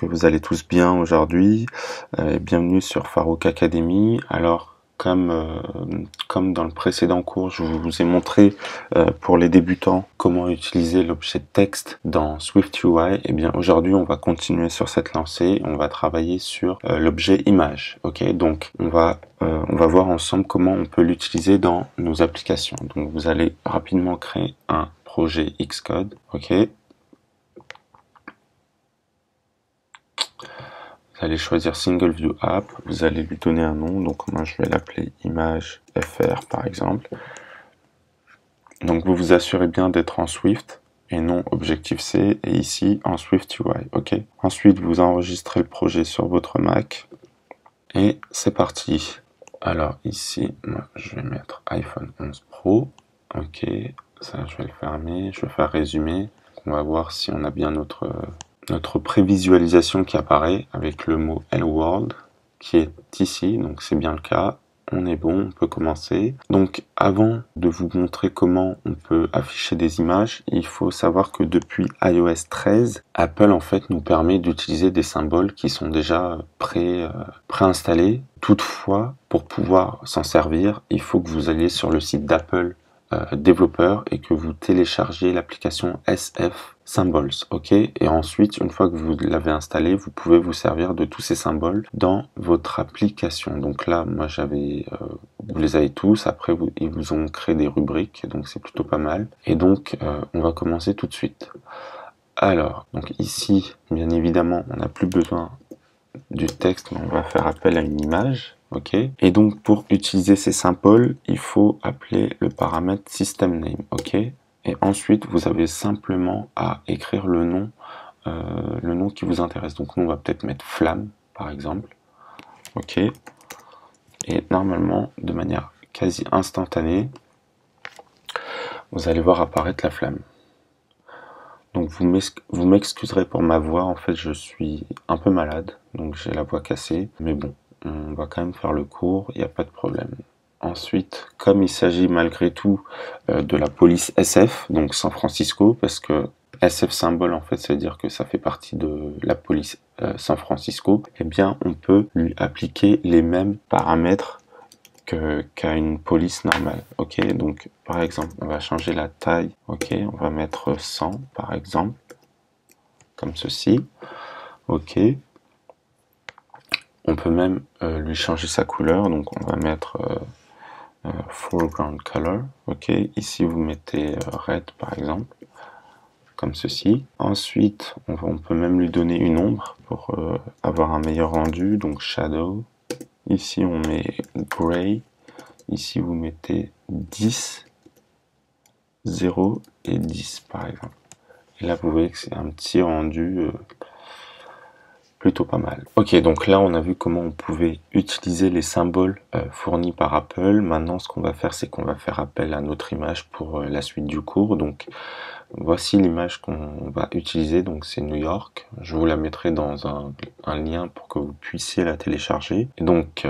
que vous allez tous bien aujourd'hui. Bienvenue sur Farouk Academy. Alors, comme dans le précédent cours, je vous ai montré pour les débutants comment utiliser l'objet texte dans SwiftUI. Et bien aujourd'hui, on va continuer sur cette lancée. On va travailler sur l'objet image. Ok, donc on va voir ensemble comment on peut l'utiliser dans nos applications. Donc vous allez rapidement créer un projet Xcode. Ok. Vous allez choisir Single View App, vous allez lui donner un nom, donc moi je vais l'appeler Image FR par exemple. Donc vous vous assurez bien d'être en Swift et non Objective-C et ici en SwiftUI, ok. Ensuite vous enregistrez le projet sur votre Mac et c'est parti. Alors ici, moi je vais mettre iPhone 11 Pro, ok, ça je vais le fermer, je vais faire résumer. On va voir si on a bien notre prévisualisation qui apparaît avec le mot Hello World qui est ici, donc c'est bien le cas. On est bon, on peut commencer. Donc avant de vous montrer comment on peut afficher des images, il faut savoir que depuis iOS 13, Apple en fait nous permet d'utiliser des symboles qui sont déjà préinstallés. Toutefois, pour pouvoir s'en servir, il faut que vous alliez sur le site d'Apple développeur et que vous téléchargez l'application SF Symbols, ok. Et ensuite, une fois que vous l'avez installé, vous pouvez vous servir de tous ces symboles dans votre application. Donc là, moi vous les avez tous. Après, ils vous ont créé des rubriques, donc c'est plutôt pas mal. Et donc, on va commencer tout de suite. Alors, donc ici, bien évidemment, on n'a plus besoin du texte, mais on va faire appel à une image. Ok. Et donc pour utiliser ces symboles, il faut appeler le paramètre systemName. Ok. Et ensuite vous avez simplement à écrire le nom qui vous intéresse. Donc nous on va peut-être mettre flamme par exemple. Ok. Et normalement de manière quasi instantanée, vous allez voir apparaître la flamme. Donc vous m'excuserez pour ma voix, en fait je suis un peu malade, donc j'ai la voix cassée, mais bon, on va quand même faire le cours, il n'y a pas de problème. Ensuite, comme il s'agit malgré tout de la police SF, donc San Francisco, parce que SF symbole en fait, ça veut dire que ça fait partie de la police San Francisco, eh bien on peut lui appliquer les mêmes paramètres qu'à une police normale. Ok, donc par exemple, on va changer la taille. Ok, on va mettre 100 par exemple, comme ceci. Ok, on peut même lui changer sa couleur. Donc on va mettre foreground color. Ok, ici vous mettez red par exemple, comme ceci. Ensuite, on peut même lui donner une ombre pour avoir un meilleur rendu. Donc shadow. Ici on met gray. Ici, vous mettez 10, 0 et 10, par exemple. Et là, vous voyez que c'est un petit rendu plutôt pas mal. Ok, donc là, on a vu comment on pouvait utiliser les symboles fournis par Apple. Maintenant, ce qu'on va faire, c'est qu'on va faire appel à notre image pour la suite du cours. Donc, voici l'image qu'on va utiliser. Donc, c'est New York. Je vous la mettrai dans un lien pour que vous puissiez la télécharger. Et donc,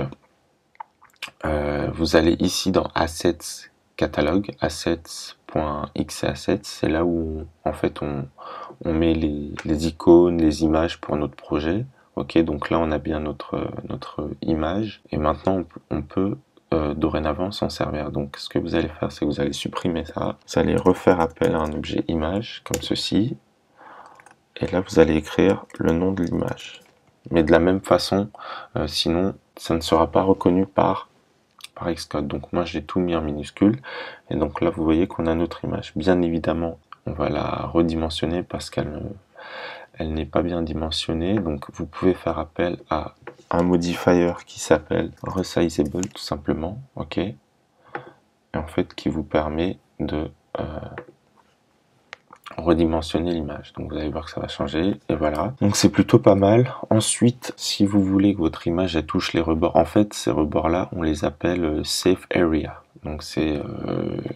vous allez ici dans Assets Catalogue, assets.xassets, c'est là où en fait on met les icônes, les images pour notre projet. Ok, donc là on a bien notre image et maintenant on peut dorénavant s'en servir. Donc ce que vous allez faire, c'est que vous allez supprimer ça, vous allez refaire appel à un objet image comme ceci et là vous allez écrire le nom de l'image. Mais de la même façon, sinon ça ne sera pas reconnu par Xcode. Donc moi j'ai tout mis en minuscule et donc là vous voyez qu'on a notre image. Bien évidemment on va la redimensionner parce qu'elle n'est pas bien dimensionnée, donc vous pouvez faire appel à un modifier qui s'appelle resizable tout simplement, ok, et en fait qui vous permet de redimensionner l'image. Donc vous allez voir que ça va changer et voilà. Donc c'est plutôt pas mal. Ensuite, si vous voulez que votre image elle touche les rebords, en fait ces rebords là on les appelle safe area. Donc c'est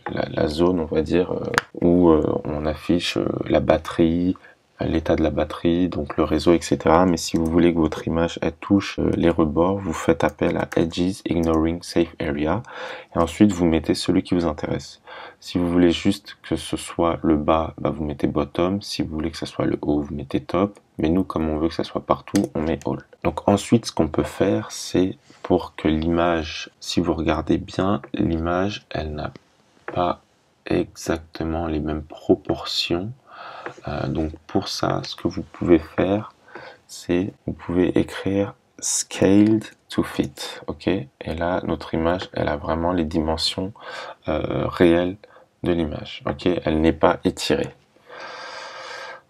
la zone on va dire où on affiche la batterie, l'état de la batterie, donc le réseau, etc. Mais si vous voulez que votre image elle touche les rebords, vous faites appel à Edges Ignoring Safe Area et ensuite vous mettez celui qui vous intéresse. Si vous voulez juste que ce soit le bas, bah, vous mettez Bottom. Si vous voulez que ce soit le haut, vous mettez Top. Mais nous, comme on veut que ça soit partout, on met All. Donc ensuite, ce qu'on peut faire, c'est pour que l'image, si vous regardez bien, l'image, elle n'a pas exactement les mêmes proportions. Donc pour ça, ce que vous pouvez faire, c'est vous pouvez écrire scaled to fit, ok? Et là, notre image, elle a vraiment les dimensions réelles de l'image, ok? Elle n'est pas étirée.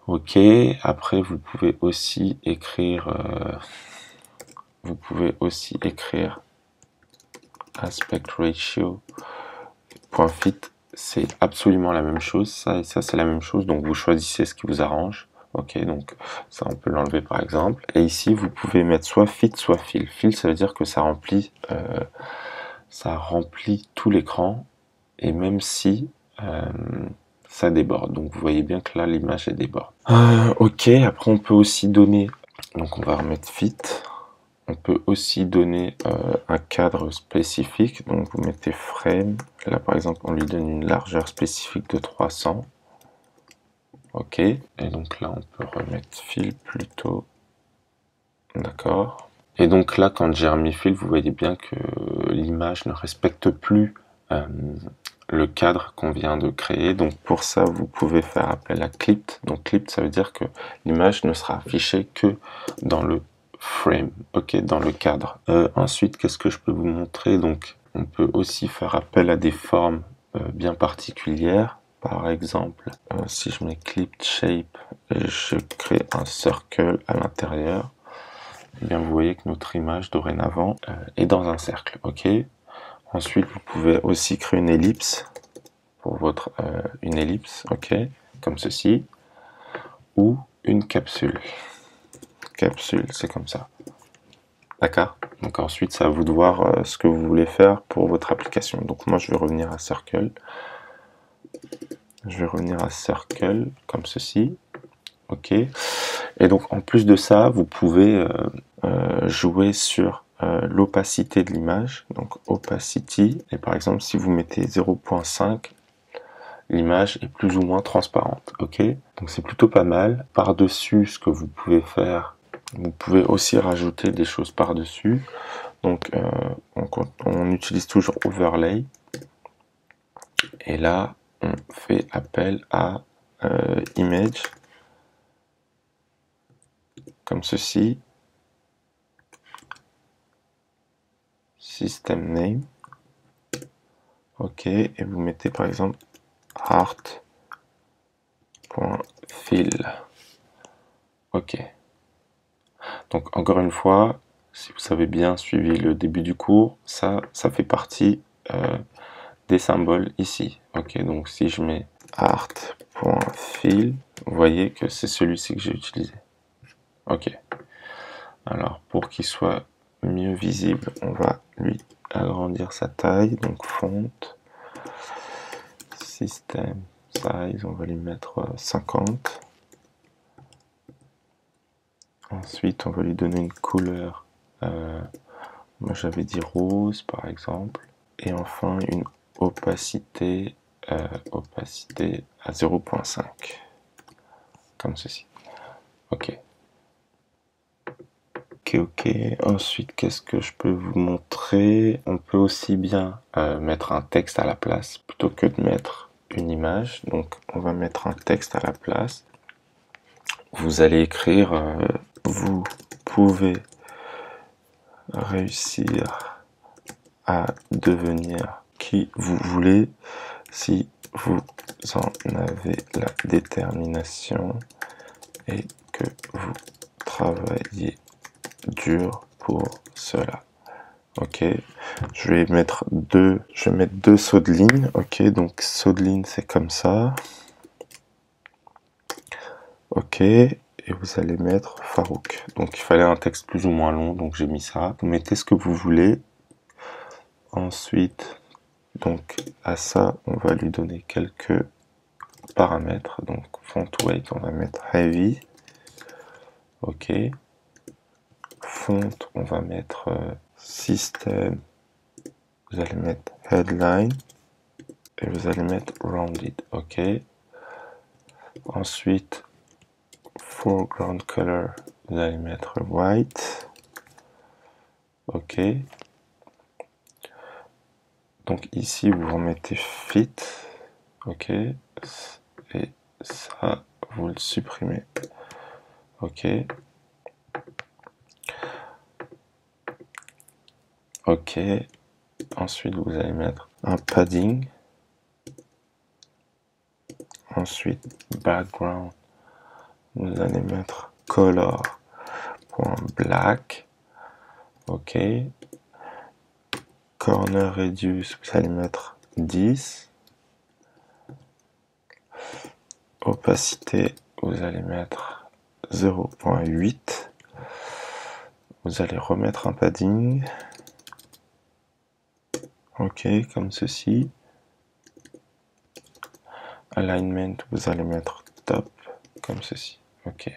Ok, après vous pouvez aussi écrire aspect ratio .fit, c'est absolument la même chose, ça et ça c'est la même chose, donc vous choisissez ce qui vous arrange. Ok, donc ça on peut l'enlever par exemple. Et ici vous pouvez mettre soit fit soit fill. Fill ça veut dire que ça remplit tout l'écran et même si ça déborde. Donc vous voyez bien que là l'image est déborde. Ok, après on peut aussi donner, donc on va remettre fit. On peut aussi donner un cadre spécifique, donc vous mettez frame, là par exemple on lui donne une largeur spécifique de 300, ok, et donc là on peut remettre fill plutôt, d'accord, et donc là quand j'ai remis fill, vous voyez bien que l'image ne respecte plus le cadre qu'on vient de créer, donc pour ça vous pouvez faire appel à clipped, donc clipped ça veut dire que l'image ne sera affichée que dans le frame, ok, dans le cadre. Ensuite, qu'est-ce que je peux vous montrer? Donc, on peut aussi faire appel à des formes bien particulières. Par exemple, si je mets clipped shape et je crée un circle à l'intérieur, eh bien vous voyez que notre image dorénavant est dans un cercle, ok. Ensuite, vous pouvez aussi créer une ellipse pour votre une ellipse, ok, comme ceci, ou une capsule. Capsule, c'est comme ça. D'accord. Donc ensuite, c'est à vous de voir ce que vous voulez faire pour votre application. Donc moi, je vais revenir à Circle. Je vais revenir à Circle comme ceci. Ok. Et donc en plus de ça, vous pouvez jouer sur l'opacité de l'image. Donc opacity. Et par exemple, si vous mettez 0.5, l'image est plus ou moins transparente. Ok. Donc c'est plutôt pas mal. Par-dessus, ce que vous pouvez faire, vous pouvez aussi rajouter des choses par-dessus. Donc on utilise toujours overlay. Et là, on fait appel à image, comme ceci. System name. Ok, et vous mettez par exemple heart.fill. Ok. Donc encore une fois, si vous avez bien suivi le début du cours, ça fait partie des symboles ici. Ok, donc si je mets art.fill, vous voyez que c'est celui-ci que j'ai utilisé. Ok. Alors pour qu'il soit mieux visible, on va lui agrandir sa taille. Donc font, system size, on va lui mettre 50. Ensuite, on va lui donner une couleur. Moi, j'avais dit rose, par exemple. Et enfin, une opacité, opacité à 0.5. Comme ceci. Ok. Ok. Ensuite, qu'est-ce que je peux vous montrer? On peut aussi bien mettre un texte à la place plutôt que de mettre une image. Donc, on va mettre un texte à la place. Vous allez écrire vous pouvez réussir à devenir qui vous voulez si vous en avez la détermination et que vous travaillez dur pour cela. Ok, je vais mettre deux sauts de ligne. Ok, donc saut de ligne c'est comme ça. Ok, et vous allez mettre Farouk. Donc il fallait un texte plus ou moins long, donc j'ai mis ça. Vous mettez ce que vous voulez. Ensuite, donc à ça, on va lui donner quelques paramètres. Donc font weight, on va mettre heavy. Ok. Font, on va mettre system. Vous allez mettre headline. Et vous allez mettre rounded. Ok. Ensuite, foreground color, vous allez mettre white. Ok. Donc ici, vous remettez fit. Ok. Et ça, vous le supprimez. Ok. Ok. Ensuite, vous allez mettre un padding. Ensuite, background. Vous allez mettre color.black. Ok. Corner radius, vous allez mettre 10. Opacité, vous allez mettre 0.8. Vous allez remettre un padding. Ok, comme ceci. Alignment, vous allez mettre top, comme ceci. Ok.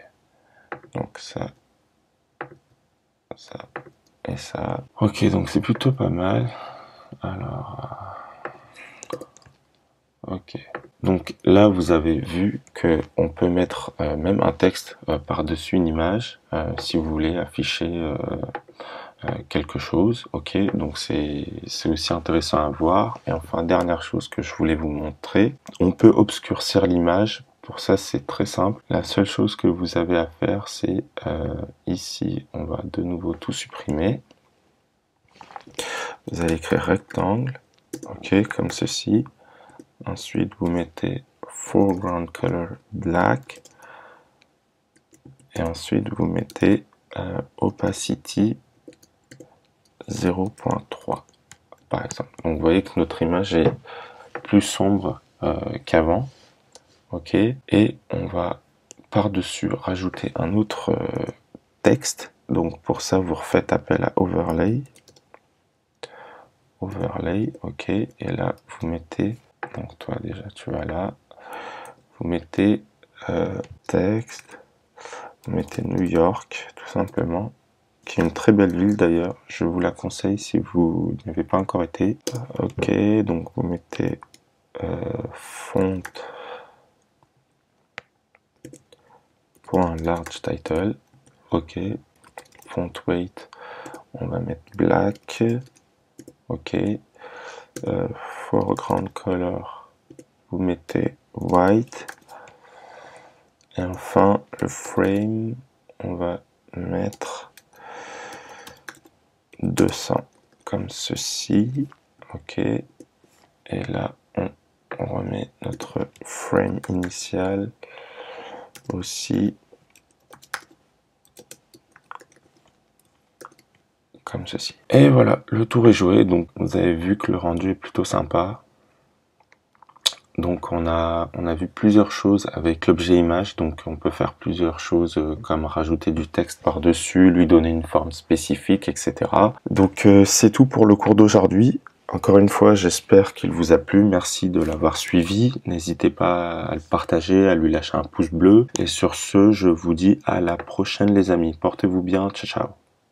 Donc ça et ça. Ok, donc c'est plutôt pas mal. Alors, ok. Donc là, vous avez vu que on peut mettre même un texte par-dessus une image si vous voulez afficher quelque chose. Ok, donc c'est aussi intéressant à voir. Et enfin, dernière chose que je voulais vous montrer, on peut obscurcir l'image. Pour ça, c'est très simple. La seule chose que vous avez à faire, c'est ici, on va de nouveau tout supprimer. Vous allez écrire rectangle, ok, comme ceci. Ensuite, vous mettez foreground color black. Et ensuite, vous mettez opacity 0.3, par exemple. Donc, vous voyez que notre image est plus sombre qu'avant. Ok, et on va par-dessus rajouter un autre texte. Donc, pour ça, vous refaites appel à overlay. Overlay, ok, et là, vous mettez, donc toi déjà, tu vas là, vous mettez texte, vous mettez New York, tout simplement, qui est une très belle ville d'ailleurs, je vous la conseille si vous n'y avez pas encore été. Ok, donc vous mettez font point large title, ok, font weight, on va mettre black, ok, foreground color, vous mettez white, et enfin le frame, on va mettre 200 comme ceci, ok, et là on remet notre frame initial aussi comme ceci. Et voilà, le tour est joué, donc vous avez vu que le rendu est plutôt sympa. Donc on a vu plusieurs choses avec l'objet image, donc on peut faire plusieurs choses comme rajouter du texte par-dessus, lui donner une forme spécifique, etc. Donc c'est tout pour le cours d'aujourd'hui. Encore une fois, j'espère qu'il vous a plu, merci de l'avoir suivi, n'hésitez pas à le partager, à lui lâcher un pouce bleu, et sur ce, je vous dis à la prochaine les amis, portez-vous bien, ciao ciao.